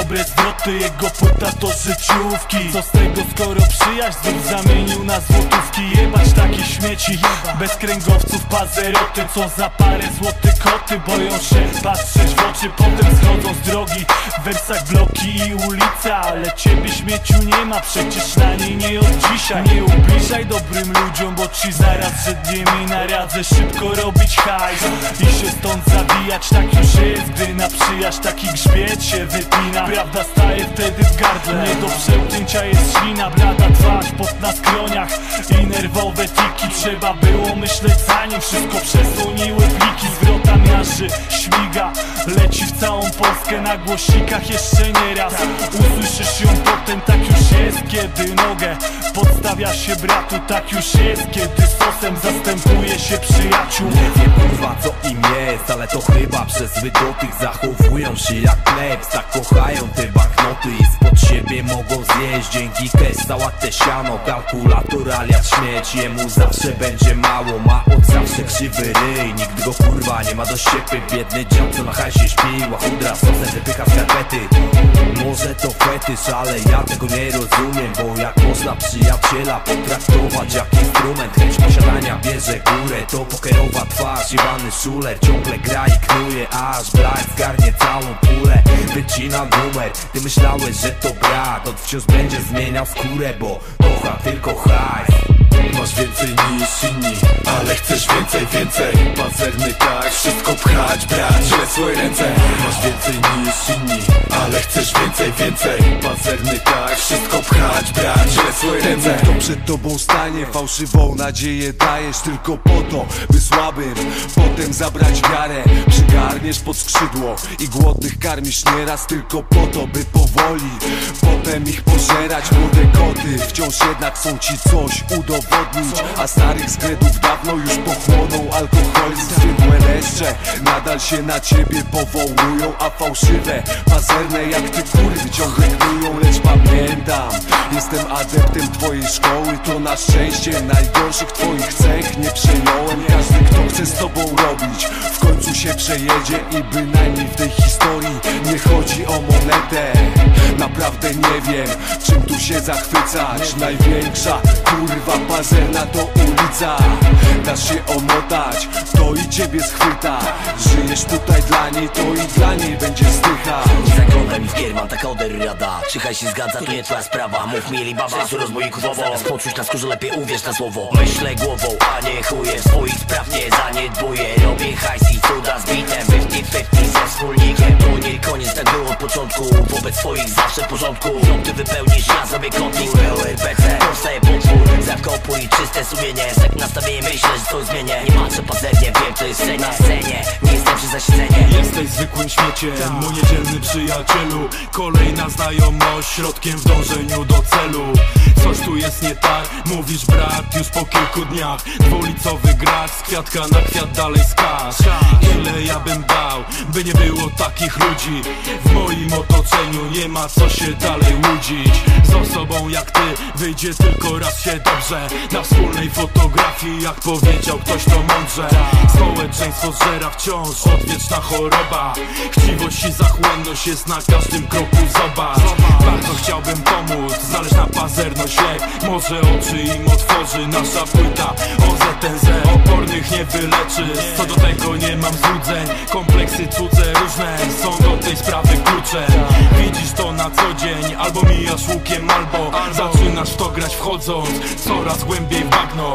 dobre zwroty, jego płyta to życiówki. Co z tego, skoro przyjaźń znów zamienił na złotówki? Jebać takie śmieci, bez kręgowców pazeroty. Co za parę złotych koty boją się patrzeć w oczy, potem schodzą z drogi. W wersach bloki i ulica, ale ciebie śmieciu nie ma, przecież na niej nie od dzisiaj. Nie ubliżaj dobrym ludziom, bo ci zaraz przed nimi naradzę szybko robić hajs i się stąd zawijać. Tak już jest, gdy na przyjaźń taki grzbiet się wypina. Prawda staje wtedy w gardle, nie do przełknięcia jest ślina. Blada twarz, pot na skroniach i nerwowe tiki. Trzeba było myśleć zanim wszystko przesłoniły pliki. Zwrota miażdży, śmiga, leci w całą Polskę na głośnikach jeszcze nie raz. Usłyszysz ją potem, tak już jest, kiedy nogę podstawia się bratu. Tak już jest, kiedy sosem zastępuje się przyjaciół. Nie wiem kurwa co im jest, ale to chyba przez wydotych zachowują się jak plebs. Tak kochają te banknoty i spod siebie mogą zjeść. Dzięki cash sałatę siano, kalkulator alias śmieć. Jemu zawsze będzie mało, ma od zawsze krzywy ryj. Nikt go kurwa nie ma do siepy. Biedny dziad co na hajsie śpi, łachudra sosem wypycha skarpety. Może to fetysz, ale ja tego nie rozumiem. Bo jak można przyjaciela potraktować jak instrument? Chęć posiadania bierze górę, to pokerowa twarz. Iwany Szuler ciągle gra i knuje, aż brak zgarnie całą pulę. Wycina numer, ty myślałeś, że to brat. On wciąż będzie zmieniał skórę, bo kocha tylko hajs. Masz więcej niż inni, ale chcesz więcej, więcej. Pazerny tak, wszystko pchać, brać, źle swoje ręce. Masz więcej niż inni, ale chcesz więcej, więcej. Pazerny tak, wszystko pchać, brać, źle swoje ręce. Kto przed tobą stanie, fałszywą nadzieję dajesz tylko po to, by słabym potem zabrać wiarę. Przygarniesz pod skrzydło i głodnych karmisz nieraz tylko po to, by powoli potem ich pożerać. Młode koty wciąż jednak są ci coś udowodnić, a starych zgredów dawno już pochłonął alkoholizm. Zwykłe leszcze nadal się na ciebie powołują, a fałszywe, pazerne jak ty kurwy ciągle knują. Lecz pamiętam, jestem adeptem twojej szkoły, to na szczęście najgorszych twoich cech nie przejąłem. Każdy kto chce z tobą robić w końcu się przejedzie i bynajmniej w tej historii nie chodzi o monetę. Naprawdę nie wiem czym tu się zachwycać. Największa kurwa pazerna to ulica. Dasz się omotać, to i ciebie schwyta. Żyjesz tutaj dla niej, to i dla niej będzie zdycha. Nie zaglądaj mi w gier, mam taka rada. Czychaj się zgadza, to nie twoja sprawa. Mów mieli baba, stresu rozbójników owo. Zamiast poczuć na skórze, lepiej uwierz na słowo. Myślę głową, a nie chujem. Swoich spraw nie zaniedbuję. Robię hajs i cuda z bitem 50-50 ze wspólnikiem. To nie koniec, tak było od początku. Wobec swoich zawsze w porządku. Ty wypełnisz, ja zrobię kątnik. PLRPC, powstaje potwór. Zakopuj czyste sumienie. Tak nastawienie myślę, że coś zmienię. Nie patrzę pazernie, wiem co jest na scenie. Nie jestem przy zasiedzenie. Jesteś zwykłym śmieciem, mój niedzielny przyjacielu. Kolejna znajomość, środkiem w dążeniu do celu. Coś tu jest nie tak, mówisz brat już po kilku dniach. Dwulicowy gracz, z kwiatka na kwiat dalej skacz. Ile ja bym dał, by nie było takich ludzi. W moim otoczeniu nie ma co się dalej łudzić. Z osobą jak ty wyjdzie tylko raz się dobrze. Na wspólnej fotografii, jak powiedział ktoś to mądrze. Społeczeństwo zżera wciąż odwieczna choroba. Chciwość i zachłanność jest na każdym kroku, zobacz. Bardzo chciałbym pomóc, zależna pazerność lek. Może oczy im otworzy nasza płyta OZNZ. Opornych nie wyleczy, co do tego nie mam złudzeń. Kompleksy cudze różne są do tej sprawy kluczem. Widzisz to na co dzień, albo mijasz łukiem, albo zaczynasz w to grać wchodząc coraz głębiej w bagno.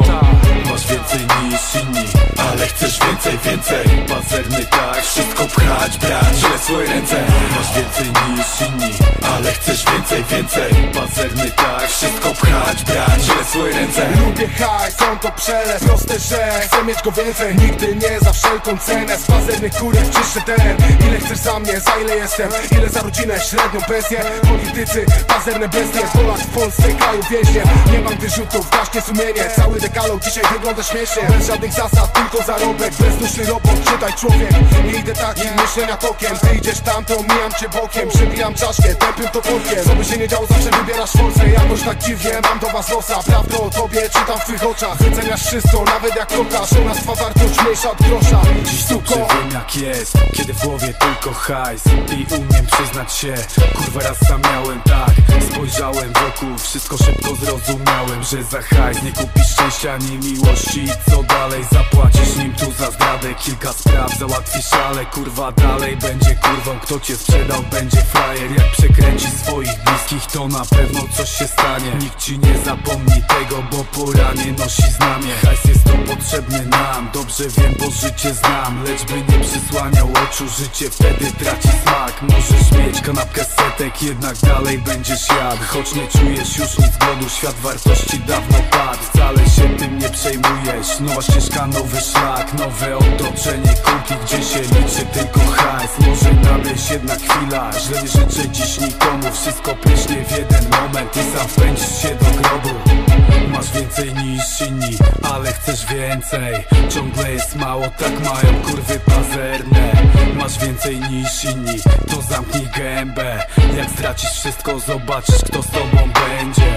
Masz więcej niż inni, ale chcesz więcej, więcej. Pazerny tak, wszystko pchać, brać, źle swoje ręce. Masz więcej niż inni, ale chcesz więcej, więcej. Pazerny tak, wszystko pchać, brać, źle swoje ręce. Lubię hajs, są to przelew, proste, że chcę mieć go więcej. Nigdy nie za wszelką cenę, z pazernych kurek czyszczę teren. Ile chcesz za mnie, za ile jestem, ile za rodzinę, średnią pensję. Politycy, pazerne bestie, Polak w Polsce, kraj kraju więźniem. Nie mam wyrzutów, gaśnie sumienie. Cały dekalog dzisiaj wygląda śmiesznie. Bez żadnych zasad, tylko zarobek. Bezduszny robot, czytaj człowiek. Nie idę takim myślenia tokiem. Ty idziesz tam, to mijam cię bokiem. Przebijam czaszkę, tępym toporkiem. Co by się nie działo, zawsze wybierasz forsę. Jakoś tak dziwnie, mam do was nosa. Prawdę o tobie czytam w twych oczach. Wyceniasz wszystko, nawet jak kokasz. U nas twa wartość mniejsza od grosza. Dziś dobrze wiem jak jest, kiedy w głowie tylko hajs. I umiem przyznać się, kurwa raz sam miałem tak. Spojrzałem wokół, wszystko szybko zrozumiałem, że za hajs nie kupisz szczęścia ani miłości. I co dalej, zapłacisz nim tu za zdradę. Kilka spraw załatwisz, ale kurwa dalej będzie kurwą. Kto cię sprzedał, będzie frajer. Jak przekręci swoich bliskich, to na pewno coś się stanie. Nikt ci nie zapomni tego, bo po ranie nosi znamie. Hajs jest to potrzebny nam, dobrze wiem, bo życie znam. Lecz by nie przysłaniał oczu, życie wtedy traci smak. Możesz mieć kanapkę z setek, jednak dalej będziesz jadł. Choć nie czujesz już nic głodu, świat wartości dawno padł. Wcale się tym nie przejmujesz, nowa ścieżka, nowy szlak. Nowe otoczenie, kulki, gdzie się liczy tylko hajs. Może nadejść jednak chwila, źle nie życzę dziś nikomu. Wszystko pryśnie w jeden moment i sam wpędzisz się do grobu. Masz więcej niż inni, ale chcesz więcej. Ciągle jest mało, tak mają kurwy pazerne. Masz więcej niż inni, to zamknij gębę. Jak stracisz wszystko, zobaczysz kto z tobą będzie.